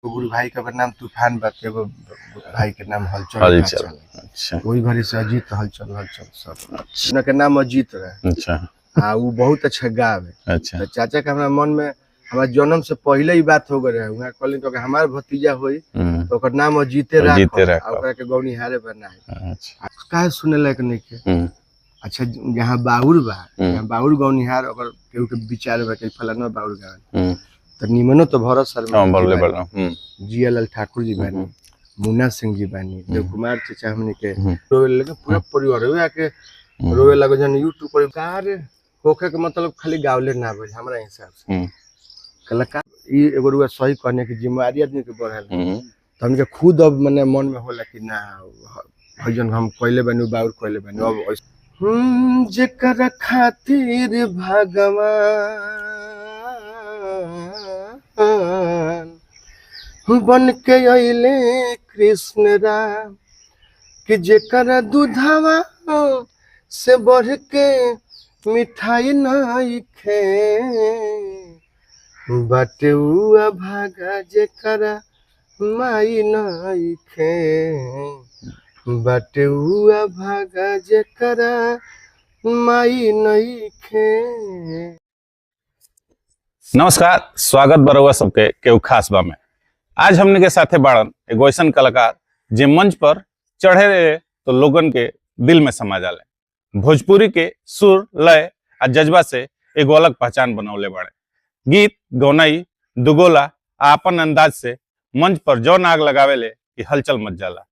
गुरु भाई का नाम तूफान बा, एगो भाई के नाम हलचल। हलचल। अच्छा। वही घड़ी से अजीत हलचल हलचल सब। अच्छा। उनके नाम अजीत रहे। अच्छा। हाँ, वो बहुत अच्छा गावे। अच्छा। तो चाचा का हमारा मन में हमारा जन्म से पहले ही बात हो गए रहे। वहाँ कहली तो हमार भतीजा होई तो ओकर नाम अजीते राख ओकरा के गौनिहारे बनाए। अच्छा, काहे सुने लायक नहीं के। अच्छा, यहाँ बाउर बा, यहाँ बाउर गौनिहार अगर केहू के विचार बा कि फलाना बाउर गावे तो निमनो तो भरत शर्मा जियालाल ठाकुर जी बानी, मुन्ना सिंह जी बानी, देव कुमार चाचा हमने के रोवे लगे पूरा परिवार हुआ के रोवे लगे जन यूट्यूब पर कार होखे के मतलब खाली गावले ना भइल हमरा हिसाब से कलाकार ई एगो रुआ सही कहने की जिम्मेदारी आदमी के बढ़ल तो हमके खुद अब मने मन में होला कि ना भजन हम कोइले बनी बाउर कोइले बनी अब जेकर खातिर भगवान बन के अइले कृष्ण राम कि जेकर दूधवा से बढ़ के मिठाई नहीं खे बटुआ भागा जेकर माई नहीं खे बटुआ भागा जेकर माई नहीं खे। नमस्कार, स्वागत बरौआ सबके केहू खास बा में। आज हमने के साथे बाड़न एगो ऐसन कलाकार जे मंच पर चढ़े रहे तो लोगन के दिल में समा जाले। भोजपुरी के सुर लय आ जज्बा से एगो अलग पहचान बनौले बाड़े। गीत गौनाई दुगोला आ अपन अंदाज से मंच पर जौन आग लगावेले कि हलचल मच जाला।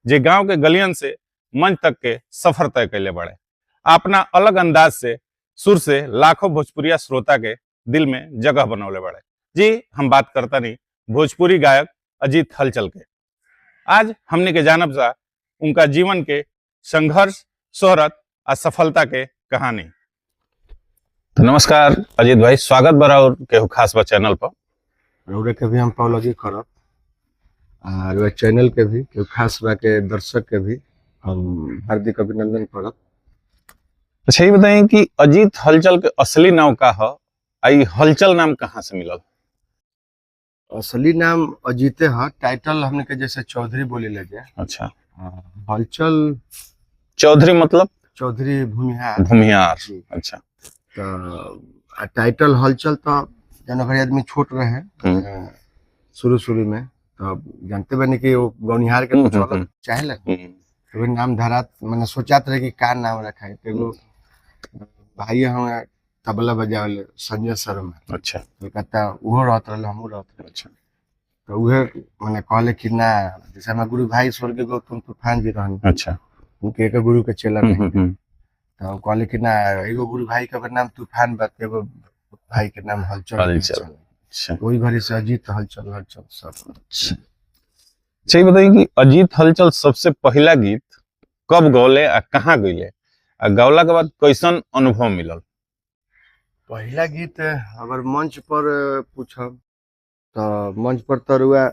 जे गांव के गलियन से मंच तक के सफर तय कैले बाड़े। अपना अलग अंदाज से सुर से लाखों भोजपुरिया श्रोता के दिल में जगह बनौले बाड़े। जी, हम बात करता नहीं भोजपुरी गायक अजीत हलचल के। आज हमने के जानब सा उनका जीवन के संघर्ष, शोहरत और सफलता के कहानी। तो नमस्कार अजीत भाई, स्वागत बराबर केहू खास बा चैनल पर। रौरे के भी हम पावलॉजी करब और चैनल के भी केहू खास बा के दर्शक के भी हम हार्दिक अभिनंदन करब। अच्छा, ये बताएं कि अजीत हलचल के असली नाम का है, आई हलचल नाम कहाँ से मिलल? असली नाम अजीते है, टाइटल हमने के जैसे चौधरी बोले लगे। अच्छा। हलचल चौधरी मतलब चौधरी भूमिहार। भूमिहार। अच्छा। तो टाइटल हलचल तो जन घर आदमी छोट रहे शुरू में तो जानते बने कि वो गौनिहार के कुछ अलग चाहे लगे तो नाम धरा मैंने सोचात रहे कि का नाम रखा है। तो भाई हम तबला बजावले संजय शर्मा। अच्छा। कलकत्ता वो रहत रहे, हमहू रहत रहे। अच्छा। तो उहे मैंने कहले कि ना जैसे हमारे गुरु भाई स्वर्गीय गौतम तूफान जी रहन। अच्छा। उनके एक गुरु के चेला रहे तो कहले कि ना एगो गुरु भाई का नाम तूफान बा, एगो भाई के नाम हलचल। अच्छा। वही घड़ी से अजीत हलचल हलचल सब। अच्छा, ये बताइए कि अजीत हलचल सबसे पहला गीत कब गौले आ कहाँ गईले आ गौला के बाद कैसन अनुभव मिलल? पहला गीत अगर मंच पर पूछब तो मंच पर तरुआ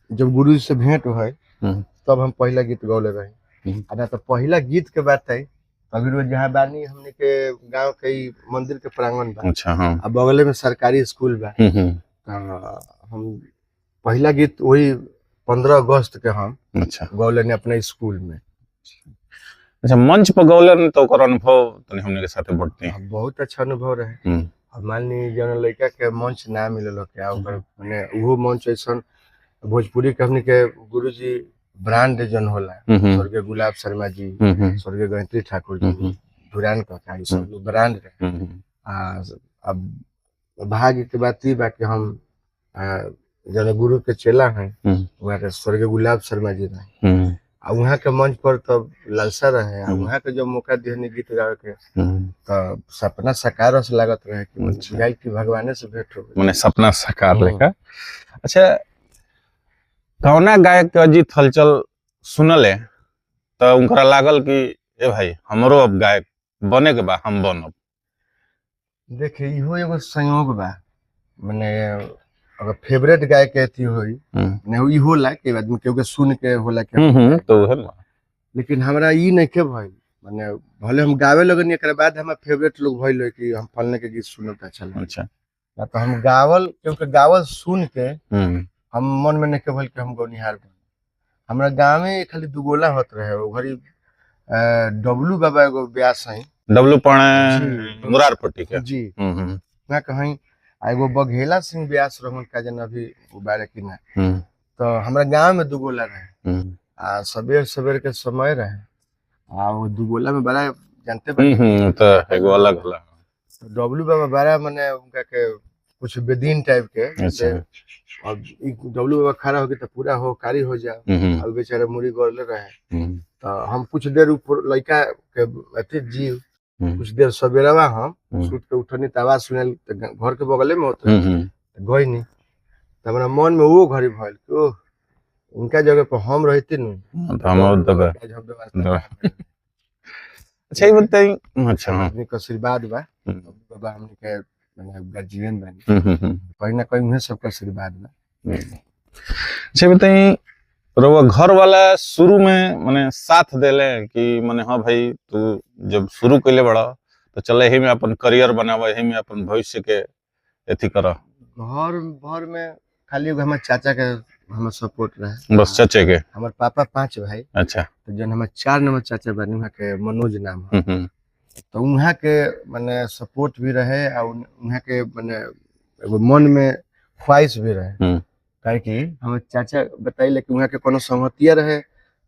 जब गुरु से भेंट है तब हम पहला गीत गौले रहे। ना तो पहला गीत के बात है अभी रोज जहाँ बानी हमने के गांव के मंदिर के प्रांगण बा। अच्छा। हाँ। अब बगले में सरकारी स्कूल बा। हम पहला गीत वही 15 अगस्त के हम गौले ने अपने स्कूल में। अच्छा, मंच पर गौलन तो ओकर अनुभव तनी हमने के साथे बढ़ते हैं। बहुत अच्छा अनुभव रहे। मान ली जन लड़का के मंच ना मिलल क्या ओकर माने वो मंच ऐसा भोजपुरी के हमने के गुरुजी ब्रांड जन होला स्वर्गीय गुलाब शर्मा जी, स्वर्गीय गायत्री ठाकुर जी, धुरान का सब लोग ब्रांड रहे। अब भाग्य के बात ये बा कि हम जन गुरु के चेला हैं वहाँ के स्वर्गीय गुलाब शर्मा जी रहे। वहाँ के मंच पर तब लालसा रहे वहाँ के जब मौका दिहनी गीत गावे के तो सपना साकार से लागत रहे कि गाय की भगवान से भेंट हो माने सपना साकार लेखा। अच्छा, कौना गायक के अजीत हलचल सुनले तो उनकरा लागल कि ए भाई हमरो अब गायक बने के बा, हम बनब? देखिए इहो एगो संयोग बा, माने अगर फेवरेट गायक के थी होई ने ई होला कि आदमी के सुन के होला के तो है ना। लेकिन हमरा ई नहीं के भइल, माने भले हम गावे लगन एकरा बाद हमरा फेवरेट लोग भइल कि हम फलने के गीत सुनत अच्छा लगे। अच्छा। तो हम गावल क्योंकि गावल सुन के हम मन में नहीं केवल कि हम गौनिहार बन। हमारा गाँव में खाली दुगोला होत रहे वो घड़ी डब्लू बाबा एगो ब्यास है डब्लू पणे मुरारपट्टी के जी मैं कहीं एगो बघेला सिंह ब्यास रहन का जन अभी उबारे की ना तो हमारा गांव में दुगोला रहे आ सवेर सवेर के समय रहे आ वो दुगोला में बड़ा जानते बानी तो एगो अलग होला तो डब्लू बाबा बड़ा माने उनका के कुछ बेदीन टाइप के अच्छा अब डब्लू बाबा खड़ा हो गए तो पूरा हो कारी हो जाए अब बेचारे मुड़ी गोरले रहे तो हम कुछ देर ऊपर लड़का के अथी जी कुछ देर सवेरवा हम सूत के उठनी त आवाज सुनल घर के बगले में होते गई नहीं तो हमारा मन में वो घड़ी भइल ओ उनका जगह पर हम रहते नु तो हम दबा अच्छा ये बताइए अच्छा आदमी का आशीर्वाद बा बाबा हमने के माने गार्जियन बनी कहीं ना कहीं उन्हें सबका आशीर्वाद बा। अच्छा बताइए रउआ घर वाला शुरू में माने साथ देले कि माने हाँ भाई तू जब शुरू कैले बड़ा तो चले यही में अपन करियर बनावा यही में अपन भविष्य के एथी करा घर भर में खाली हमारे चाचा के हमें सपोर्ट रहे बस चाचे के हमारे पापा 5 भाई अच्छा तो जन हमारे 4 नंबर चाचा बनी वहाँ के मनोज नाम है तो वहाँ के माने सपोर्ट भी रहे और वहाँ के माने एगो मन में ख्वाहिश भी रहे काहे कि हमारे चाचा बताइले कि वहाँ के कोनो संगतिया रहे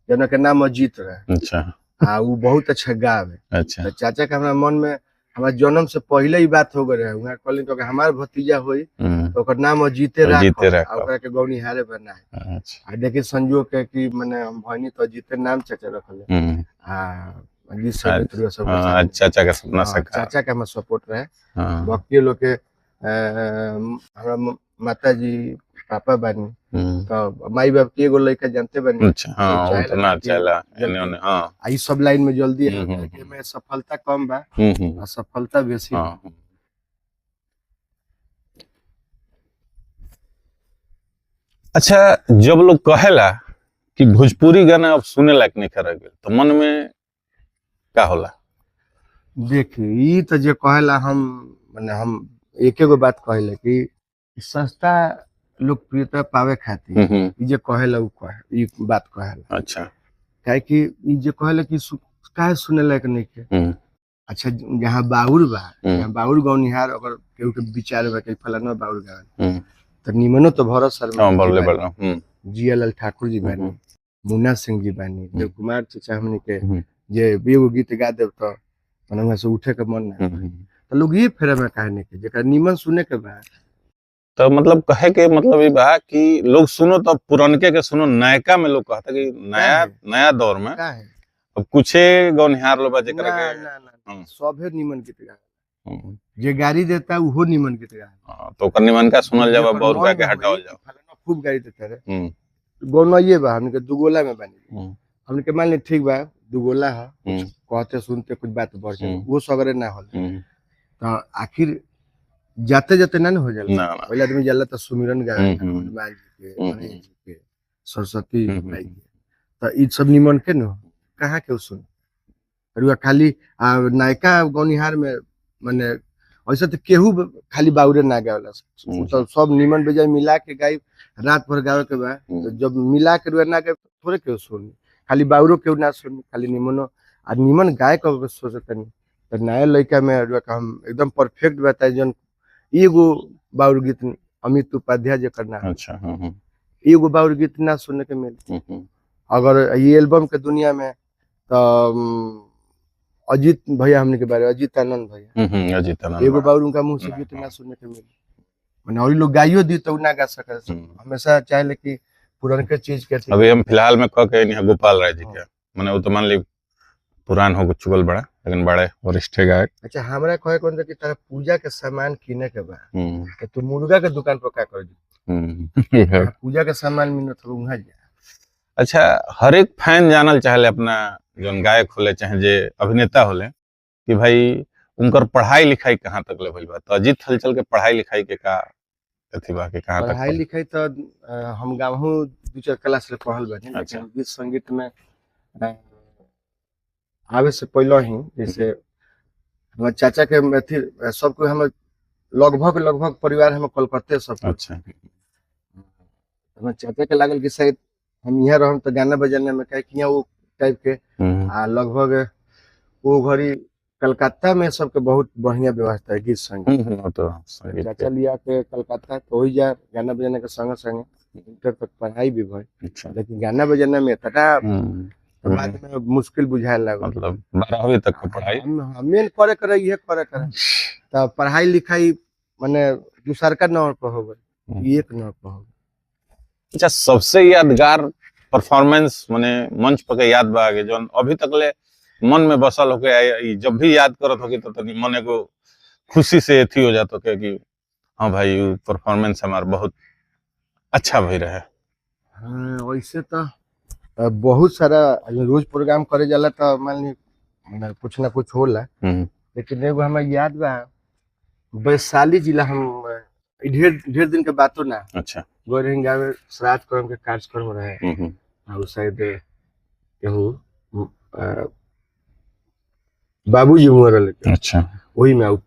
जन के नाम अजीत रहे अच्छा हाँ वो बहुत अच्छा गावे अच्छा तो चाचा के हमारा मन में हमारे जन्म से पहले ही बात हो गए रहे वहाँ कहली तो हमार भतीजा होई तो ओकर नाम अजीते राख ओकरा के गौनिहारे बनाए अच्छा आ देखिए संजोग के कि माने हम भइनी तो अजीते नाम चाचा रखले हां अजीत से मित्र सब चाचा का सपना सका चाचा का हम सपोर्ट रहे बाकी लोग के हमरा माता जी पापा बानी तो माई बाप के एगो लड़का जानते बानी अच्छा हां उतना चला एने ओने हां आई सब लाइन में जल्दी है कि में सफलता कम बा और सफलता बेसी अच्छा जब लोग कहेला कि भोजपुरी गाना अब सुने लायक नहीं कर गए तो मन में का होला देखिए ई तो जे कहेला हम माने हम एक एगो बात कहेले कि सस्ता लोकप्रियता पावे खातिर ई जे कहेला उ कहे ई बात कहेला अच्छा काहे कि ई जे कहेला कि काहे सुने लायक नहीं के अच्छा जहाँ बाउर बा जहाँ बाउर गौनिहार अगर केहू के विचार बा कि फलाना बाउर गावे तो निमनो तो भरत शर्मा जियालाल ठाकुर जी बानी मुन्ना सिंह जी बानी देव कुमार चाचा हमनी के जे एगो गीत गा देव तो माने वहां से उठे के मन ना तो लोग ये फेरे में काहे नहीं के जेकर निमन सुने के बा तो मतलब कहे के मतलब ये बा कि लोग सुनो तो पुरनके के सुनो नयका में लोग कहता कि नया दौर में अब कुछे गौनिहार लोग जेकरा के ना सभे निमन गीत गा जे गाड़ी देता उहो निमन गीत गा तो ओकर निमन का सुनल जावा बहुत के हटावल जाओ फलाना खूब गाड़ी देता रे गौनइए बा हमने के दुगोला में बानी हमने के मान ले ठीक बा दुगोला है कहते सुनते कुछ बात बढ़ जाए वो सगरे ना हो तो आखिर जाते जाते ना हो जाला पहले आदमी जाला तो सुमिरन गावे हनुमान जी के गणेश जी के सरस्वती माई के तो ई सब निमन के न कहाँ के सुन अरुआ खाली नायका गौनिहार में माने ऐसे तो केहू खाली बाउरे ना गावेला तो सब निमन बेजाय मिला के गाई रात भर गावे के बा तो जब मिला के रुआ ना गावे थोड़े केहू सुन खाली बाउरो केहू ना सुन खाली निमनो आ निमन गाय के सोचतनी तो नया लड़का में हम एकदम परफेक्ट बताए जन एगो बाउर गीत अमित उपाध्याय जे करना अच्छा एगो बाउर गीत ना सुनने के मिले अगर ये एल्बम के दुनिया में तो अजीत भैया हमने के बारे अजीत आनंद भैया अजीत आनंद एगो बाउर उनका मुंह से गीत ना सुनने के मिले माने और लोग गाइयो दी तो ना गा सके हमेशा चाहे कि पुराने चीज के अभी हम फिलहाल में कह के यहाँ गोपाल राय जी के माने वो तो मान ली पुरान हो चुकल बड़ा लेकिन बड़े वरिष्ठ गायक अच्छा हमरा कहे कौन कि तारा पूजा के सामान किने के बा तो तू मुर्गा के दुकान पर का कर दी पूजा के सामान मिलत हो वहां जा अच्छा हर एक फैन जानल चाहले अपना जोन गायक होले चाहे जे अभिनेता होले कि भाई उनकर पढ़ाई लिखाई कहाँ तक ले भइल बा तो अजीत हलचल के पढ़ाई लिखाई के का अथी बा के कहाँ तक पढ़ाई लिखाई तो हम गाँव 2-4 क्लास ले पढ़ल बानी लेकिन गीत संगीत में आवे से पहले ही जैसे हमारे चाचा के अथी सबको हम लगभग परिवार हम कलकत्ते सब अच्छा हमारे चाचा के लागल कि शायद हम यहाँ रहम तो गाना बजाना में कहे कि वो टाइप के लगभग वो घड़ी कलकत्ता में सबके बहुत बढ़िया व्यवस्था है गीत संगीत। तो चाचा लिया के कलकत्ता तो वही जा गाना बजाने के संगे संगे इंटर तक पढ़ाई भी भई। अच्छा। लेकिन गाना बजाना में इतना बाद में मुश्किल बुझाए लगा, मतलब 12वीं तक की पढ़ाई मेन करे ये करे तो पढ़ाई लिखाई माने दूसर का नंबर पर हो गई, एक नंबर पर हो गई। अच्छा, सबसे यादगार परफॉर्मेंस माने मंच पर के याद बा आगे जो अभी तक ले मन में बसल होके जब भी याद करत होगी तो तनी मन को खुशी से एथी हो जात होके कि हाँ भाई परफॉर्मेंस हमार बहुत अच्छा भई रहे। हाँ वैसे तो बहुत सारा रोज प्रोग्राम करे जाला तो मान ली कुछ ना कुछ होला, लेकिन एगो हमें याद बा वैशाली जिला हम ढेर दिन के बातों ना। अच्छा। गोरेंग गावे श्राद्ध कर्म के कार्यक्रम रहे और शायद केहू बाबूजी मरल। अच्छा। वही में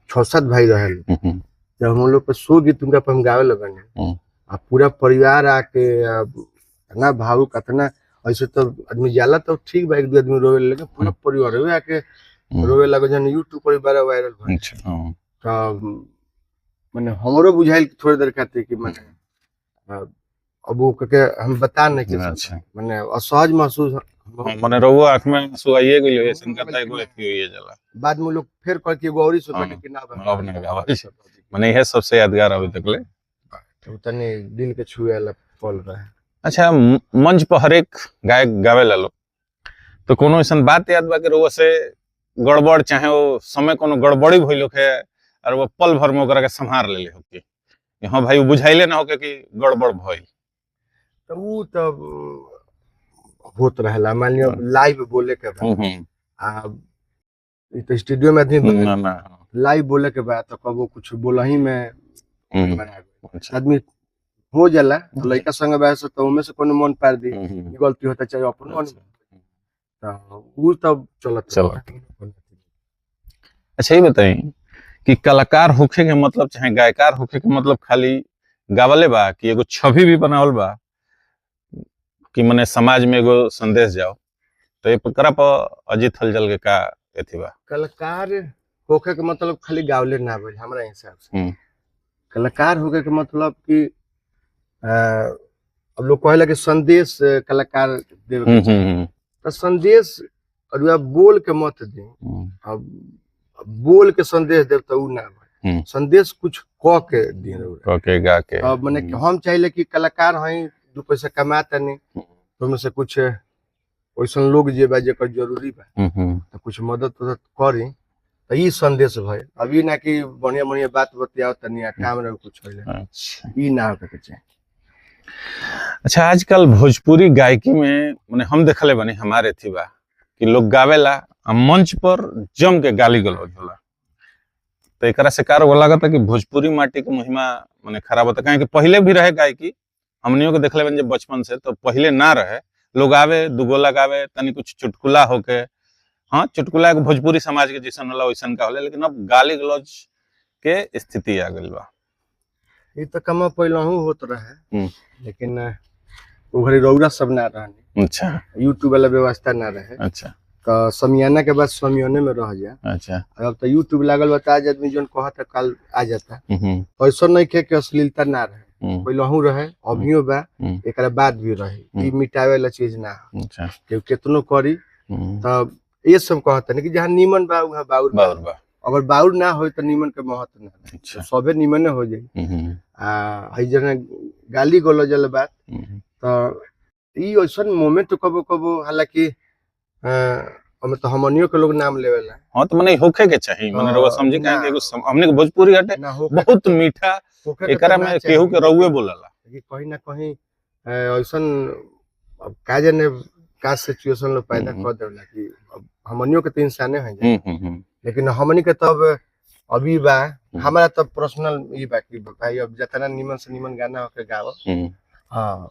6-7 भाई रहे। जब हम लोग पे शो गीत उनका पर हम गावे लगने आ पूरा परिवार आके इतना भावुक इतना ऐसे तो आदमी जाला तो ठीक बा, एक दो आदमी रोवे, लेकिन पूरा परिवार रोवे आके रोवे लगे जन YouTube पर बड़ा वायरल भइल। तो माने हमरो बुझाइल थोड़ी देर खातिर कि माने अब वो के हम बता नहीं के। अच्छा। माने असहज महसूस माने रहुओ आंख में आंसू आइए गेल ऐसन करता एगो एथी होइए जाला। बाद में लोग फिर कह के एगो औरी सोचे कि ना अब नहीं गावा माने यह सबसे यादगार अभी तक ले तो तने दिल के छुए वाला पल रहे। अच्छा, मंच पर हर एक गायक गावे ला लो तो कोनो ऐसन बात याद बा कि रहुआ से गड़बड़ चाहे वो समय कोनो गड़बड़ी भइल होखे और वो पल भर में ओकरा के संभार लेले होके हां भाई बुझाइले ना होके कि गड़बड़ भइल तो वो तो होत रहला। मान लियो लाइव बोले के बाद आ तो स्टूडियो में आदमी ना लाइव बोले के बाद तो कबो कुछ बोलही में आदमी हो जाला तो लड़का संग बैस तो उमे से कोनो मन पार दी गलती होता चाहे अपन मन तो वो तब चलत। अच्छा ये बताई कि कलाकार होखे के मतलब चाहे गायकार होखे के मतलब खाली गावले बा कि एगो छवि भी बनावल बा कि मने समाज में एगो संदेश जाओ, तो ये पकड़ा पर अजीत हलचल के का एथी बा? कलाकार होखे के मतलब खाली गावले ना भइल हमरा हिसाब से। कलाकार होखे के मतलब कि अब लोग कहला कि संदेश कलाकार देवे के तो संदेश और बोल के मत दे। अब बोल के संदेश देव तो उ ना भाई, संदेश कुछ क के दे क के गा के। अब माने हम चाहिए कि कलाकार हई 2 पैसा कमाता नहीं तो में से कुछ वैसन लोग जे बा जेकर जरूरी बा तो कुछ मदद करी तो ई संदेश भाई। अभी ना कि बढ़िया बढ़िया बात बतियाओ तनी काम रहे कुछ होइले ई ना होके चाहिए। अच्छा, आजकल भोजपुरी गायकी में माने हम देखले बनी हमारे थी बा कि लोग गावेला मंच पर जम के गाली गलौज होला तो एकरा से कार लागत है कि भोजपुरी माटी के महिमा माने खराब होता। कहे कि पहले भी रहे गायकी हमनियों के देखले बनी जब बचपन से, तो पहले ना रहे लोग आवे दुगोला गावे तनी कुछ चुटकुला होके, हाँ चुटकुला एक भोजपुरी समाज के जैसन होला वैसन का होला, लेकिन अब गाली गलौज के स्थिति आ गई बा। ये तो कम पहलहू होत रहे लेकिन वो घड़ी रौरा सब ना रहनी। अच्छा। यूट्यूब वाला व्यवस्था ना रहे। अच्छा। तो समियाना के बाद समियाने में रह जा। अच्छा। अब तो यूट्यूब लागल बता आज आदमी जोन कहता कल आ जाता। ऐसा नहीं के अश्लीलता ना रहे, पहलहू रहे अभियो बा एकरा बाद भी रहे, ई मिटावे वाला चीज ना। अच्छा। के केतनो करी तब ये सब कहता नहीं कि जहां नीमन बा वहां बाउर बा, अगर बाउर ना हो तो नीमन के महत्व ना। अच्छा। सबे नीमन हो जाई आ जने गाली गलौज वाला बात तो ई ऐसन मोमेंट तो कबो कबो हालांकि हम तो हमनियो के लोग नाम लेवेला। हां तो माने होखे के चाहिए माने रउआ समझी काहे कि एगो हमने के भोजपुरी हटे बहुत मीठा एकरा में केहू के रउए बोलला कि कहीं ना कहीं ऐसन अब का जाने का सिचुएशन लो पैदा कर देला कि अब हमनियो के तो इंसाने हैं लेकिन हमनी के तब अभी बा हमारा तब पर्सनल ई बा कि भाई अब जितना निमन से निमन गाना होके गाओ। हां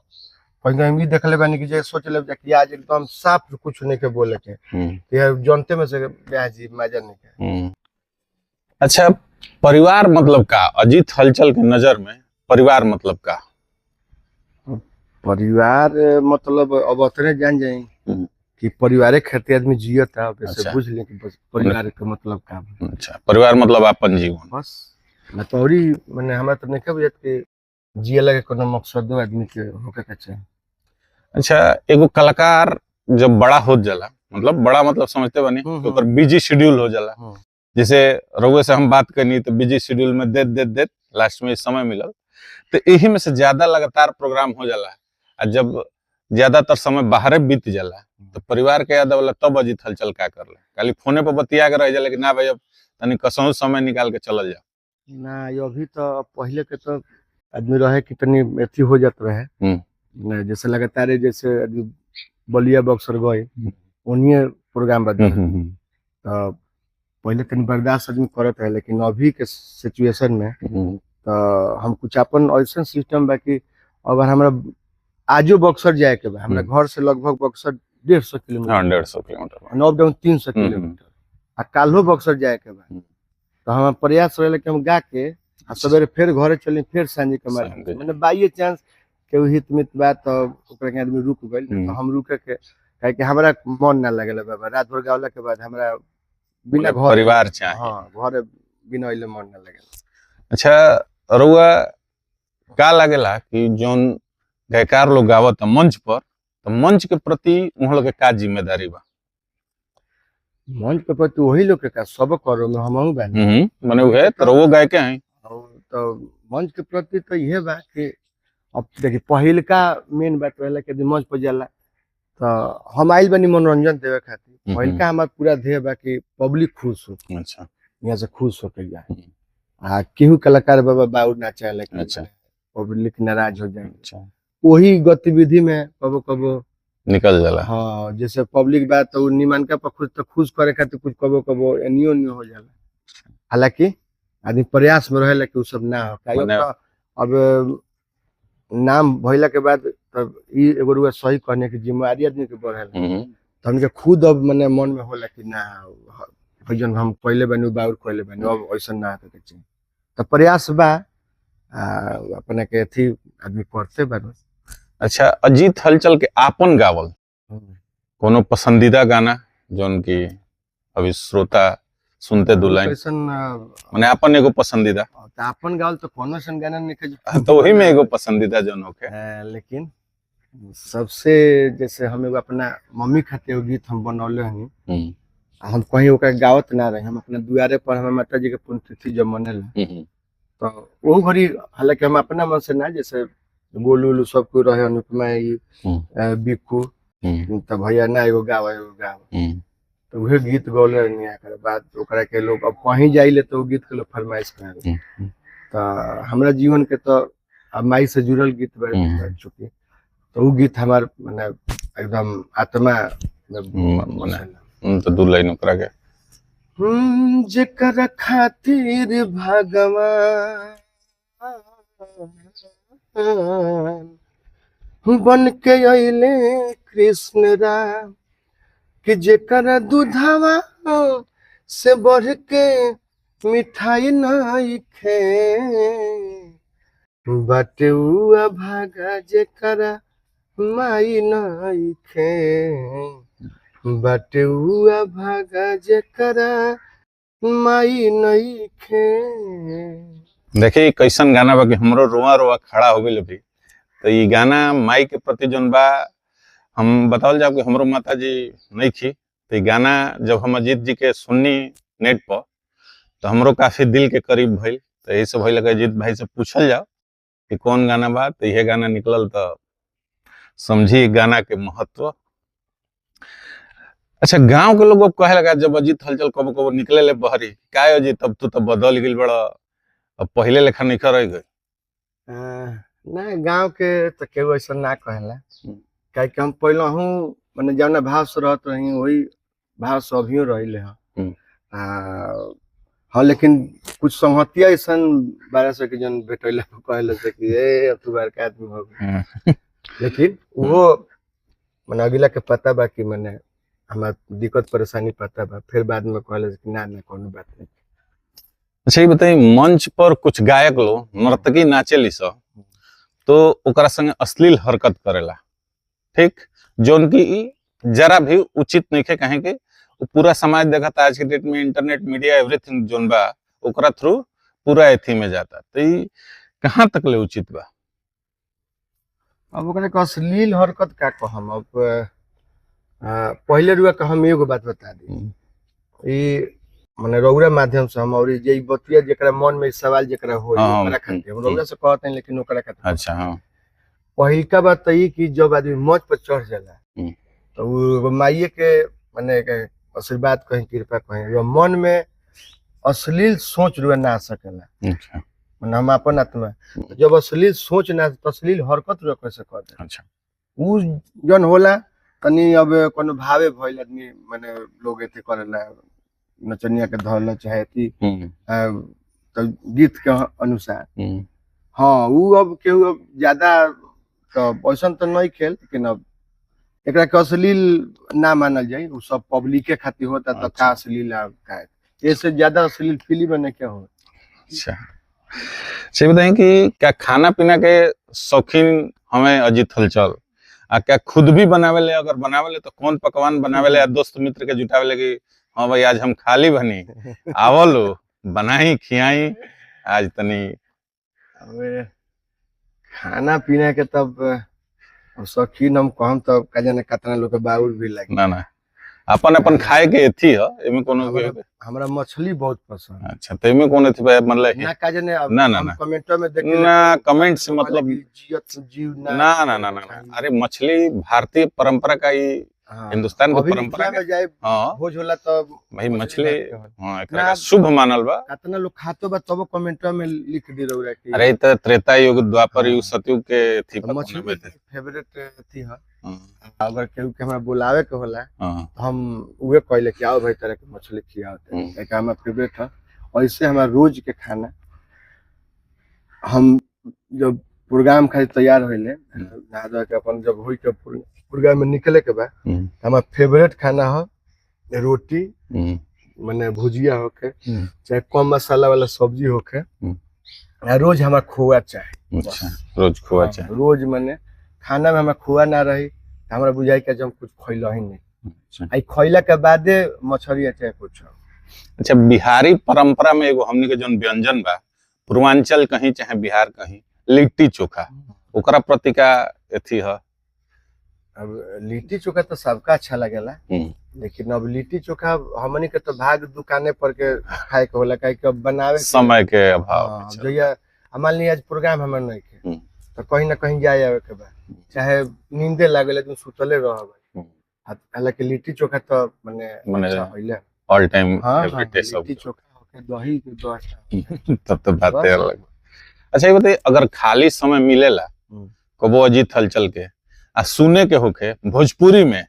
कहीं हम भी देखले बानी कि जे सोच ले कि आज एकदम साफ कुछ नहीं के बोले के यार जानते में से ब्याजी मजा नहीं के। अच्छा, परिवार मतलब का अजीत हलचल के नजर में परिवार मतलब का? परिवार मतलब अब उतने जान जाए कि परिवार खातिर आदमी जियता, वैसे बुझ ले कि परिवार के मतलब का। अच्छा, परिवार मतलब अपन जीवन बस ना तो औरी माने हमरा तो नहीं बुझत कि जियला के कोनो मकसद आदमी के होके के चाहिए। अच्छा, एगो कलाकार जब बड़ा हो जाला, मतलब बड़ा मतलब समझते बनी तो ओकर बिजी शेड्यूल हो जाला। जैसे रउए से हम बात करनी तो बिजी शेड्यूल में देत लास्ट में समय मिलल तो यही में से ज्यादा लगातार प्रोग्राम हो जाला। और जब ज्यादातर समय बाहर बीत जाला तो परिवार के याद वाला तब अजीत हलचल का कर ले, खाली फोने पर बतिया के रह जाला कि ना भाई अब तनी कसहु समय निकाल के चलल जा ना। ये अभी तो पहले के तो आदमी रहे कि तनी एथी हो जात रहे ना, जैसे लगातार जैसे बलिया बक्सर गए उन्हीं प्रोग्राम बदल तो पहले तनी बर्दाश्त आदमी करत है, लेकिन अभी के सिचुएशन में तो हम कुछ अपन ऐसा सिस्टम बा कि अगर हमरा आजो बक्सर जाए के बा, हमरा घर से लगभग Buxar 150 kilometre, 150 kilometre, up down 300 kilometre, आ काल्हो बक्सर जाए के बा तो हम प्रयास रहे कि हम गा के आ सवेरे फिर घरे चली, फिर सांझे के मारे मैंने बाई चांस केहू हित मित बात तो ओकरा के आदमी रुक गइल तो हम रुके के काहे कि हमरा मन ना लगेला बाबा, रात भर गावला के बाद हमरा बिना घर परिवार चाहिए। हाँ, घर बिना इले मन ना लगेला। अच्छा, रुआ का लागेला कि जोन गायकार लोग गावत मंच पर तो मंच के प्रति उन लोग के का जिम्मेदारी बा? मंच के प्रति वही लोग के का सब करो में हमहू बानी माने उहे तो वो गाय के हैं तो मंच के प्रति तो यह बा कि अब देखिए पहिल का मेन बात रहला कि मंच पर जाला तो हम आइल बनी मनोरंजन देवे खातिर, पहिल का हमार पूरा ध्येय बा कि पब्लिक खुश हो। अच्छा, यहाँ से खुश होके जाए आ केहू कलाकार बाबा बाउर ना चाहे कि अच्छा पब्लिक नाराज हो जाए। अच्छा, वही गतिविधि में कबो कबो निकल जाला। हाँ, जैसे पब्लिक बात तो निमान का खुश तो खुश करे खातिर कुछ कबो कबो एनियो नहीं हो जाला, हालांकि आदमी प्रयास में रहेला कि उ सब ना हो। अब नाम भइला के बाद तब ई एगो रुआ सही कहने की जिम्मेदारी आदमी के बढ़ेला तो हमके खुद अब मने मन में होला कि ना भजन हम पहले बनी बाउर कहले बनी अब ऐसा ना के चाहिए तो प्रयास बा अपने के थी आदमी करते बा। अच्छा, अजीत हलचल के आपन गावल कोनो पसंदीदा गाना जोन की अभी श्रोता सुनते दुलाइन माने आपन एगो पसंदीदा तो आपन गावल तो कोनो सन गाना नहीं तो वही में एगो पसंदीदा जोन होके लेकिन सबसे जैसे हम एगो अपना मम्मी खातिर एगो गीत हम बनौले हनी, हम कहीं ओकरा गावत ना रहे, हम अपना दुआरे पर हमारे माता जी के पुण्यतिथि जब मनेला तो वो घड़ी हालांकि हम अपना मन से ना, जैसे गोलू उलू सब कोई रहे अनुपमा बिक्कू तो भैया ना एगो गावा तो वही गीत गौले रहनी बाद ओकरा के लोग अब कहीं जाइले तो गीत के लोग फरमाइश करे तो हमरा जीवन के तो अब माई से जुड़ल गीत बढ़ चुकी तो वो गीत हमार माने एकदम आत्मा तो दू लाइन ओकरा के जेकर खातिर भगवान बन के अइले कृष्ण राम कि जेकर दूधवा से बढ़ के मिठाई नहीं खे बाटे हुआ भागा जेकर माई नहीं खे बाटे हुआ भागा जेकर माई नहीं खे। देखिए कैसन गाना बा कि हमरो रोआ रोआ खड़ा हो गइल अभी। तो ये गाना माई के प्रति जोन बा हम बतावल जाओ कि हमरो माता जी नहीं थी तो ये गाना जब हम अजीत जी के सुननी नेट पर तो हमरो काफी दिल के करीब भइल तो यही से भइल अजीत भाई से पूछल जाओ कि कौन गाना बा तो यह गाना निकलल तो समझी गाना के महत्व। अच्छा, गांव के लोग कहे लगा जब अजीत हलचल कबो कबो निकले ले बहरी का अजीत अब तू तो बदल गइल बड़ा, अब पहले लेखा नहीं रह गए ना। गांव के तो केहू ऐसा ना कहेला काहे कि हम पहले हूँ मैंने जौना भाव से रहत रही वही भाव से अभियो रहिले हाँ, लेकिन कुछ संहतिया ऐसा 1200 के जन भेटैला कहले से कि ए अब तू बड़का आदमी हो गए लेकिन वो मैंने अगला के पता बा कि मैंने हमार दिक्कत परेशानी पता बा, फिर बाद में कहले कि ना ना कोनो बात नहीं। अच्छा, ये बताइए मंच पर कुछ गायक लोग नर्तकी नाचेली सब तो ओकरा संगे अश्लील हरकत करेला, ठीक, जोन की जरा भी उचित नहीं है। कहें कि पूरा समाज देखता आज के डेट में इंटरनेट मीडिया एवरीथिंग जोन बा ओकरा थ्रू पूरा एथी में जाता, तो ई कहाँ तक ले उचित बा? अब ओकरा के अश्लील हरकत का कहम। अब पहले रुआ के हम एगो बात बता दी, ई माने रौरा माध्यम से हम और जे बतिया जेकरा मन में सवाल जेकरा हो ओकरा खातिर हम रौरा से कहते हैं, लेकिन ओकरा खातिर अच्छा हां पहिलका बात ई कि जब आदमी मंच पर चढ़ जाला तो वो माइये के माने के आशीर्वाद कहीं कृपा कहीं वो मन में अश्लील सोच रुआ ना आ सकेला। अच्छा माने हम अपन आत्मा जब अश्लील सोच ना तो अश्लील हरकत रुआ कैसे कर दे। अच्छा उ जन होला तनी अब कोनो भावे भइल आदमी माने लोग एते करेला नचनिया के धरल चाहे थी तो गीत के अनुसार हाँ उ अब केहू अब ज्यादा तो ऐसा तो नहीं खेल, लेकिन अब एकरा के अश्लील ना मानल जाए। उ सब पब्लिक के खातिर होता तो का अश्लील का इससे ज्यादा अश्लील फिल्म में क्या हो। अच्छा चलिए बताएं कि क्या खाना पीना के शौकीन हमें अजीत हलचल आ क्या खुद भी बनावेले? अगर बनावेले तो कौन पकवान बनावेले? या दोस्त मित्र के जुटावेले कि हाँ भाई आज हम खाली बनी आवलो बनाई खियाई आज तनी? अब खाना पीना के तब शौकीन हम कहम तो का जाने कितना लोग के बाउल भी लगे ना ना अपन अपन खाए के एथी ह एमे कोनो हमरा मछली बहुत पसंद। अच्छा तो एमे कोन एथी मतलब ना का जाने अब ना ना हम ना कमेंट में देख ना कमेंट से मतलब जियत जीव ना ना ना ना अरे मछली भारतीय परंपरा का ही हिंदुस्तान की परंपरा में जाए हां भोज होला तो भाई मछली हां एकरा का शुभ मानल बा। कितना लोग खातो बा तब कमेंट में लिख दे रौरा कि अरे त त्रेता युग द्वापर युग सतयुग के थी मछली फेवरेट थी है। अगर केहू के हमरा बुलावे के होला हम उहे कहले कि आओ भाई तरह के मछली खियाओ एक हमारा फेवरेट है। ऐसे हमारा रोज के खाना हम जब प्रोग्राम खाली तैयार होइले नहा धो के अपन जब होई के प्रोग्राम में निकले के बाद हमारा फेवरेट खाना है रोटी माने भुजिया होके चाहे कम मसाला वाला सब्जी होके रोज हमारा खोआ चाहे। अच्छा रोज खोआ चाहे रोज माने खाना में हमारा खोआ ना रही हमरा बुझाई के हम कुछ खइलो ही नहीं। आई खइला के बादे मछली चाहे कुछ। अच्छा बिहारी परंपरा में एगो हमनी के जन व्यंजन बा पूर्वांचल कहीं चाहे बिहार कहीं लिट्टी चोखा ओकरा प्रति का एथी है? अब लिट्टी चोखा तो सबका अच्छा लगेला, लेकिन अब लिट्टी चोखा हमनी के तो भाग दुकाने पर के खाए के होला काहे कि बनावे समय के अभाव जइया मान ली आज प्रोग्राम हमर नहीं के तो कहीं ना कहीं जाए आवे के बा चाहे नींदे लागले तुम सुतले रहबे। हालांकि लिट्टी चोखा तो माने अच्छा होइले ऑल टाइम एवरीडे सब लिट्टी चोखा होके दही के दो तब तो बात है अलग। अच्छा ये बताइए अगर खाली समय मिलेला कबो अजीत हलचल के आ सुने के होके भोजपुरी में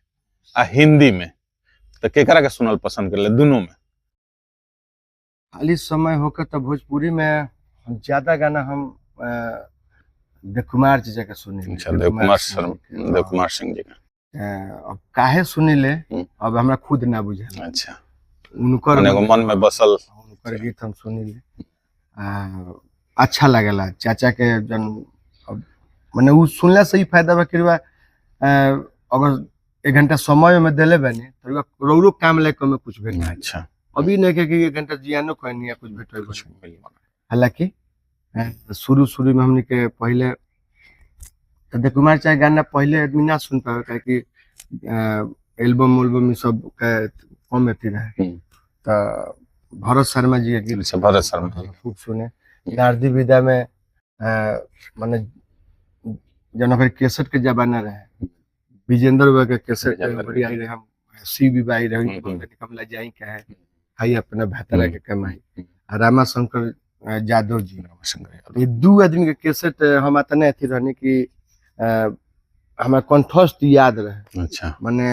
आ हिंदी में तो केकरा के सुनल पसंद करले? दोनों में खाली समय होकर तो भोजपुरी में ज्यादा गाना हम देवकुमार जी के सुने। अच्छा देवकुमार सिंह जी का अब काहे सुने ले अब हमरा खुद ना बुझे। अच्छा उनकर मन में बसल उनकर गीत हम सुनी ले अच्छा लगेला। चाचा के जन अब माने उ सुनला से ही फायदा बा कि अगर 1 घंटा समय में देले बने तो रौरो काम लायक में कुछ भेट। अच्छा अभी नहीं के कि 1 घंटा जियानो कहनी है कुछ भेट कुछ मिल। हालांकि शुरू में हमने के पहले तो देवकुमार चाहे गाना पहले आदमी ना सुन पावे काहे कि एल्बम में सब कम एती रहे। तो भरत शर्मा जी के गीत भरत शर्मा खूब सुने। नारदी विदा में माने जनकर केसट के जमाना रहे विजेंद्र बाबा के केसट बड़ी आई रहे हम सी भी बाई रहे कमला जाई का है हाई अपना भतरा के कमाई रामा शंकर यादव जी ये 2 आदमी के केसट हम इतना अथी रहने की हमारा कंठस्थ याद रहे। अच्छा माने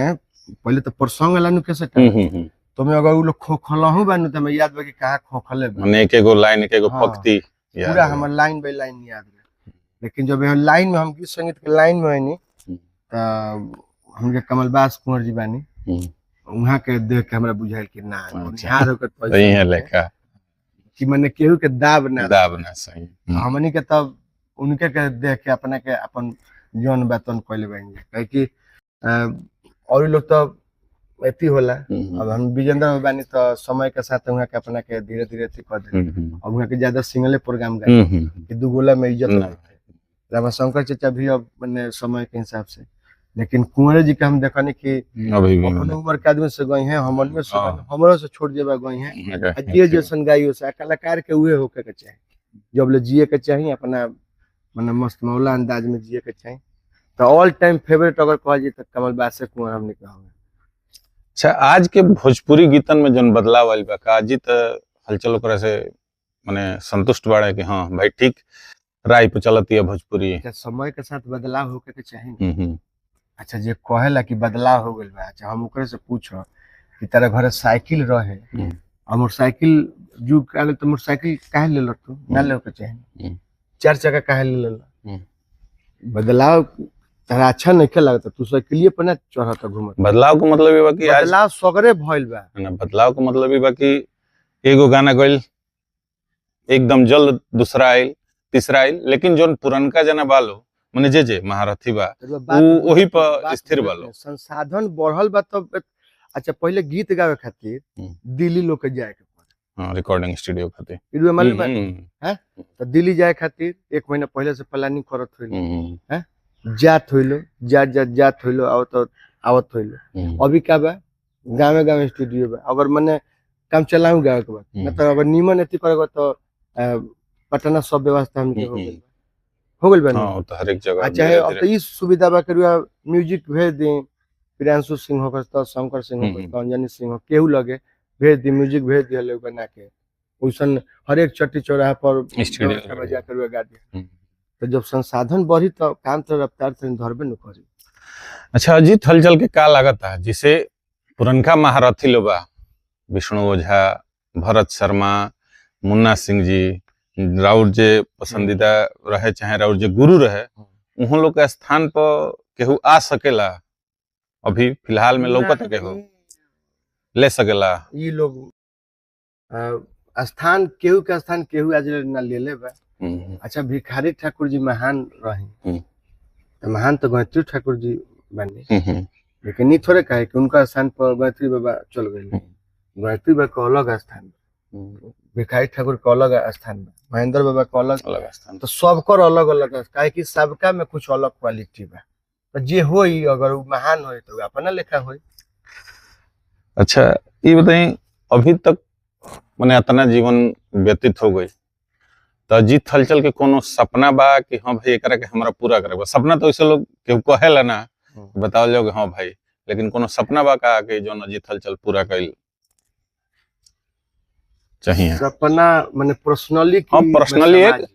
पहले तो प्रसंग वाला नु केसट तो मैं अगर उ लोग खोखलहु बानु त मैं याद बा कि कहां खोखले बा माने एक एगो लाइन एक एगो पंक्ति पूरा हमर लाइन बाय लाइन याद रहे। लेकिन जब हम लाइन में हम गीत संगीत के लाइन में आनी त हमके कमलबास कुंवर जी बानी वहां के देख के हमरा बुझाइल कि ना बिहार होकर सही है लेखा कि माने केहू के दाब ना सही हमनी के तब उनके के देख के अपना के अपन जीवन वेतन कैले बनेंगे काहे कि और लोग तो एती होला। अब हम विजेंद्र में बानी तो समय के साथ वहाँ के अपना के धीरे धीरे कर दे। अब वहाँ के ज्यादा सिंगले प्रोग्राम गाए कि दू गोला में इज्जत है। रमाशंकर चाचा भी अब मैंने समय के हिसाब से, लेकिन कुंवर जी का हम देखने कि अपन उम्र के आदमी से गई हैं, हमरो से छोड़ जेबा गई हैं। जे जैसन गाइयो से कलाकार के उहे होके के चाहिए, जब ले जिए के चाहिए अपना मतलब मस्त मौला अंदाज में जिए के चाहिए। तो ऑल टाइम फेवरेट अगर कहा जाए तो कमल बादशाह कुंवर हमने कहा। अच्छा, आज के भोजपुरी गीतन में जन बदलाव आइल बा का अजीत हलचल ओकरा से माने संतुष्ट बाड़े कि हाँ भाई ठीक राय पे चलती है भोजपुरी? अच्छा, समय के साथ बदलाव होके के चाहिए। अच्छा, जे कहेला कि बदलाव हो गइल बा, अच्छा हम ओकरे से पूछो कि तेरा घर साइकिल रहे और मोटरसाइकिल जुग आ गेल तो मोटरसाइकिल काहे ले लो तू ना ले के चाहिए, 4 चक्का काहे ले लो? बदलाव तारा अच्छा नहीं लगता, तू साइकिलिए पर ना चढ़ता घूमत। बदलाव का मतलब ये बा कि बदलाव सगरे भइल बा ना। बदलाव का मतलब ये बा कि एगो गाना गइल एकदम जल्द, दूसरा आइल, तीसरा आइल, लेकिन जो पुरनका जना बालो माने जे महारथी बा वही पर स्थिर बालो। संसाधन बढ़ल बा तो अच्छा पहले गीत गावे खातिर दिल्ली लोग के जाए के पड़े। हां, रिकॉर्डिंग स्टूडियो खातिर इरुए मालूम है तो दिल्ली जाए खातिर 1 महीना पहले से प्लानिंग करत होइल हैं, जात होइलो जात होइलो आवत होइलो। अभी का बा गाँव स्टूडियो बा, अगर मने काम चलाऊ गावे के बा ना तो अगर नीमन एती करेगा तो पटना सब व्यवस्था हमके हो गइल बा ना। हां, तो हर एक जगह अच्छा है। अब तो इस सुविधा बा करिया म्यूजिक भेज दे, प्रियांशु सिंह हो तो शंकर सिंह हो तो अंजनी सिंह हो केहू लगे भेज दी, म्यूजिक भेज दिया लोग बना के ओइसन हर एक चट्टी चौराहा पर स्टूडियो बजा कर गा दे। तो जब संसाधन बढ़ी तो काम तो रफ्तार से धरबे न करी। अच्छा, अजीत हलचल के का लागत है जिसे पुरनका महारथी लोबा विष्णु ओझा, भरत शर्मा, मुन्ना सिंह जी, राउर जे पसंदीदा रहे चाहे राउर जे गुरु रहे, उन लोग के स्थान पर केहू आ सकेला? अभी फिलहाल में लौकत केहू ले सकेला? ये लोग स्थान केहू के स्थान केहू आज ना ले ले बा। अच्छा, भिखारी ठाकुर जी महान रहे, तो महान तो गायत्री ठाकुर जी बने, लेकिन नहीं थोड़े कहे कि उनका स्थान पर गायत्री बाबा चल गए। गायत्री बाबा का अलग स्थान, भिखारी ठाकुर का अलग स्थान, महेंद्र बाबा का अलग स्थान। तो सबकर अलग अलग कहे कि सबका में कुछ अलग क्वालिटी बा। तो जे होई अगर वो महान होई तो अपना लेखा होई। अच्छा, ये बताइए अभी तक मैंने इतना जीवन व्यतीत हो गई तो अजीत हलचल के कोनो सपना बा कि हाँ भाई एकरा के हमरा पूरा करे? सपना तो ऐसे लोग केहू कहेला ना, बताओ लोग हाँ भाई, लेकिन कोनो सपना बा का कि जो अजीत हलचल पूरा कइल चाहिए? सपना माने पर्सनली हाँ, पर्सनली एक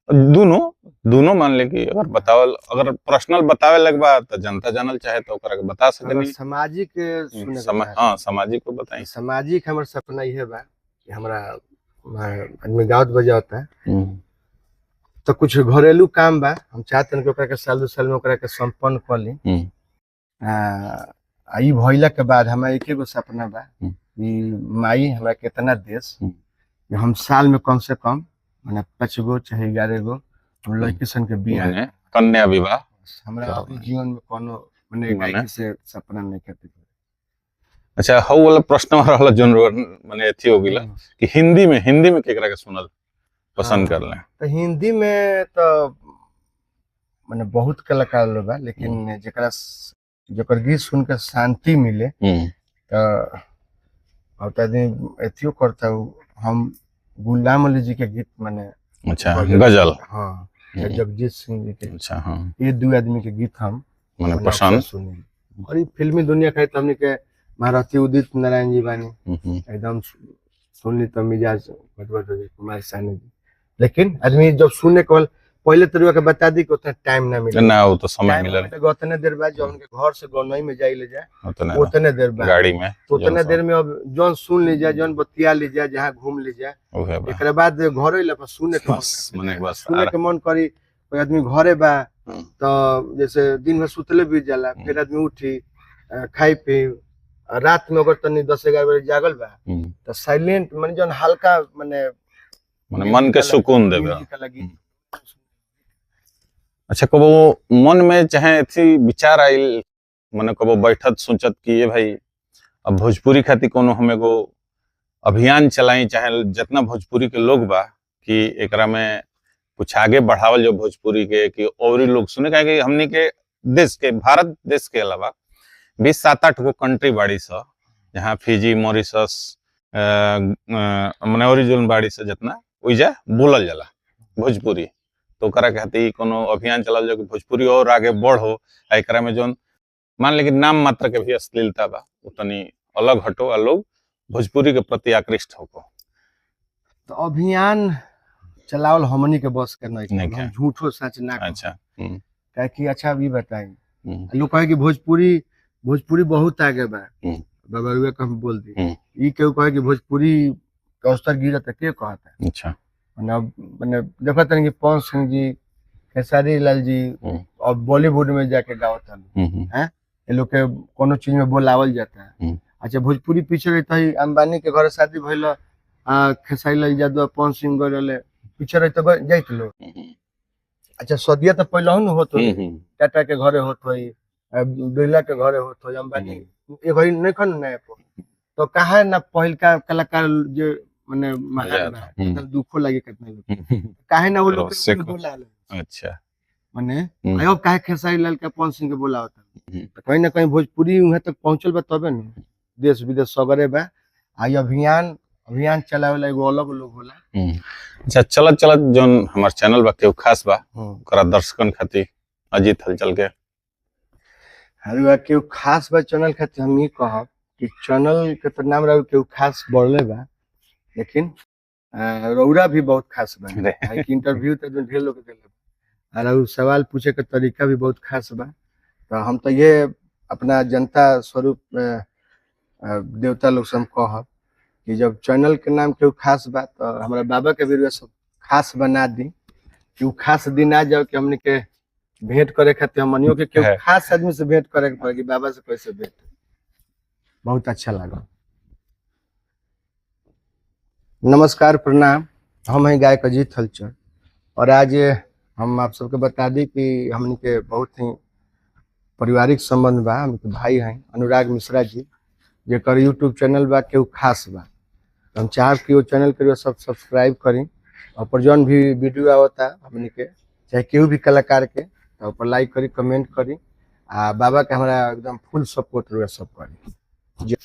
दोनों मान ले कि अगर बतावल, अगर पर्सनल बतावे लगबा तो जनता जानल चाहे तो ओकरा के बता सकेनी। सामाजिक सुने हाँ, सामाजिक को बताई। सामाजिक हमर सपना ये बा कि हमरा आदमी गावत बजावता तो कुछ घरेलू काम बा, हम चाहते हैं कि ओकरा के साल 2 साल में ओकरा के संपन्न कर ली। ई भइला के बाद हमारा एक एगो सपना बा कि माई हमरा कितना देश हम साल में कम से कम माने 5 गो चाहे 11 गो लड़की सन के बियाह, कन्या विवाह हमरा अपने जीवन में कोनो माने से सपना नहीं करते। अच्छा, हाउ वाला प्रश्न रहला जोन माने एथी हो गेला कि हिंदी में केकरा के सुनल पसंद करले? तो हिंदी में तो माने बहुत कलाकार लोग बा, लेकिन जेकर गीत सुन के शांति मिले तो अब तो एथियो करता हूँ हम गुलाम अली जी के गीत माने। अच्छा, गजल? हाँ, जगजीत सिंह जी के। अच्छा, हाँ, ये 2 आदमी के गीत हम माने पसंद सुनी। और ये फिल्मी दुनिया का हमने के महारथी उदित नारायण जी बानी, एकदम सुनली तो मिजाज कुमार सानी जी। लेकिन आदमी जब सुनने के पहले तरीका के बता दी कि उतना टाइम ना मिले ना, वो तो समय मिले उतने देर बाद जब उनके घर से गौनई में जाई ले जाए उतने देर बाद गाड़ी में तो उतने देर में अब जौन सुन ले जाए, जौन बतिया ले जाए, जहाँ घूम ले जाए, एक बाद घर अइला पर सुने के मन करी। कोई आदमी घरे बा तो जैसे दिन में सुतले बीत जाला, फिर आदमी उठी खाई पी, रात में अगर तनी 10-11 बजे जागल बा तो साइलेंट माने जौन हल्का माने मन के सुकून देबे अच्छा, कबो मन में चाहे थी विचार आइल, मने कबो बैठत सोचत कि ये भाई अब भोजपुरी खातिर कोनो हम एगो अभियान चलाई, चाहे जितना भोजपुरी के लोग बा कि एकरा में कुछ आगे बढ़ावल जो भोजपुरी के, कि और ही लोग सुने, काहे कि हमनी के देश के, भारत देश के अलावा 20-7-8 गो कंट्री बाड़ी सा, जहाँ फिजी, मॉरिशस, मने और जोन बाड़ी सा, जितना ओइजा बोलल जाला भोजपुरी, तो ओकरा खातिर कोनो अभियान चलावल जो कि भोजपुरी और आगे बढ़ो। एकरा में जोन मान ले कि नाम मात्र के भी अश्लीलता बा, उतनी अलग हटो, और लोग भोजपुरी के प्रति आकृष्ट होको। तो अभियान चलावल हमनी के बस के नहीं, हम झूठो सच ना। अच्छा, काहे कि अच्छा भी बताई, लोग कहे कि भोजपुरी बहुत आगे बा, बाबा रुआ कम बोल दी, ई केहू कहे कि भोजपुरी का स्तर गिरत है, के कहता है? अच्छा, मैंने देखा था कि पवन सिंह जी, खेसारी लाल जी और बॉलीवुड में जाके गावत हैं, ये लोग के कोनो चीज में बोलावल जाता है। अच्छा, भोजपुरी पीछे रहता है, अंबानी के घर शादी भइल, खेसारी लाल यादव, पवन सिंह गए पीछे रहते जाइत लोग। अच्छा, सदिया तो पहले हो होत हो, टाटा के घरे होत हो, बिरला के घरे होत हो, अंबानी ये घड़ी नहीं खन नया तो कहा ना पहिल का कलाकार जो माने महान बा, तो दुखो लगे कितना लोग, काहे ना वो लोग के बोला। अच्छा, माने आयो काहे खेसारी लाल के, पवन सिंह के बोला होता, तो कहीं ना कहीं भोजपुरी वहां तक पहुंचल बा, तबे न देश विदेश सगरे बा। आई अभियान चलावेला एगो अलग लोग होला। अच्छा, चलत जोन हमार चैनल बा केहू खास बा, ओकरा दर्शकन खातिर अजीत हलचल के हरुआ केहू खास बा चैनल खातिर हम ये कहब कि चैनल के तो नाम रहा केहू खास बढ़ले बा, लेकिन रौरा भी बहुत खास बा। इंटरव्यू तो ढेर लोग देले, और सवाल पूछे के तरीका भी बहुत खास बा। तो हम तो ये अपना जनता स्वरूप देवता लोग से हम कहब कि जब चैनल के नाम केहू खास बा, तो हमारा बाबा के भी सब खास बना दी, कि वो खास दिन आ जाओ कि हमने के भेंट करे खातिर हमनियों के केहू खास आदमी से भेंट करे के पड़े, कि बाबा से कैसे भेंट। बहुत अच्छा लगा। नमस्कार, प्रणाम, हम हैं गायक अजीत हलचल, और आज हम आप सबके बता दी कि हमने के बहुत ही पारिवारिक संबंध बा। हम के भाई हैं अनुराग मिश्रा जी, जेकर यूट्यूब चैनल बा केहू खास बा। हम चाहब कि वो चैनल के सब सब्सक्राइब करी, और पर जौन भी वीडियो आवता हमने के, चाहे केहू भी कलाकार के, तो ऊपर लाइक करी, कमेंट करी, आ बाबा के हमारा एकदम फुल सपोर्ट सब करी।